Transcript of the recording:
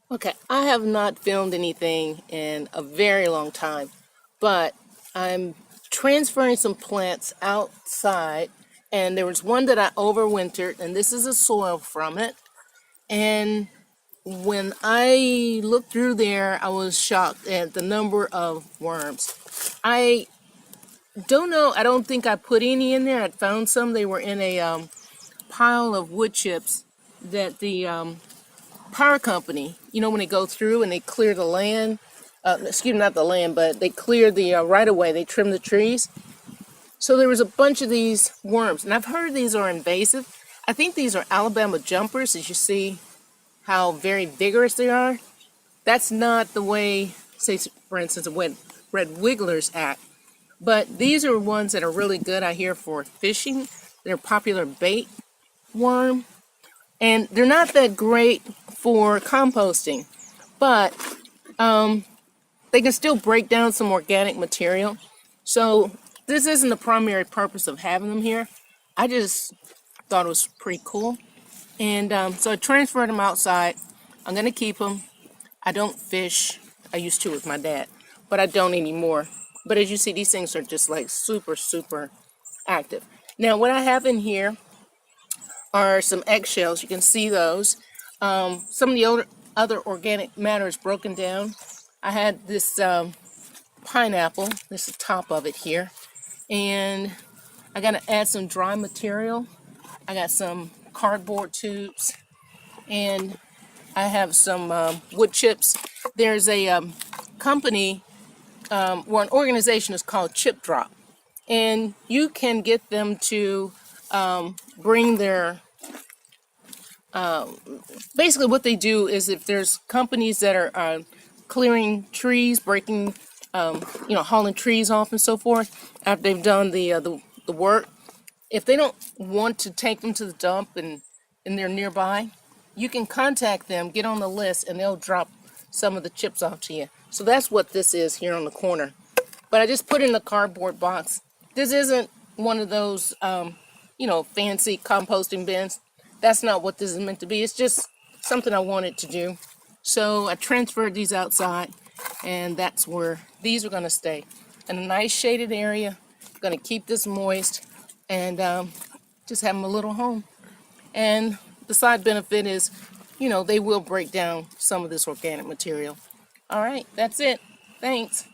Okay, I have not filmed anything in a very long time, but I'm transferring some plants outside, and there was one that I overwintered, and this is the soil from it. And when I looked through there, I was shocked at the number of worms. I don't know, I don't think I put any in there. I found some, they were in a pile of wood chips that the power company, when they go through and they clear the land, excuse me, not the land, but they clear the right of way, they trim the trees. So there was a bunch of these worms, and I've heard these are invasive. I think these are Alabama jumpers, as you see how very vigorous they are. That's not the way, say, for instance, a red wigglers act. But these are ones that are really good, I hear, for fishing. They're a popular bait worm. And they're not that great for composting, but they can still break down some organic material. So this isn't the primary purpose of having them here. I just thought it was pretty cool. And so I transferred them outside. I'm going to keep them. I don't fish. I used to with my dad, but I don't anymore. But as you see, these things are just like super, super active. Now, what I have in here are some eggshells. You can see those. Some of the other organic matter is broken down. I had this pineapple. This is the top of it here. And I got to add some dry material. I got some cardboard tubes. And I have some wood chips. There's a company, or an organization is called Chip Drop. And you can get them to bring their basically what they do is if there's companies that are clearing trees, breaking, hauling trees off and so forth, after they've done the work, if they don't want to take them to the dump and they're nearby, you can contact them, get on the list, and they'll drop some of the chips off to you. So that's what this is here on the corner. But I just put it in a cardboard box. This isn't one of those, fancy composting bins. That's not what this is meant to be. It's just something I wanted to do. So I transferred these outside, and that's where these are going to stay. In a nice shaded area. I'm going to keep this moist and just have them a little home. And the side benefit is, they will break down some of this organic material. All right, that's it. Thanks.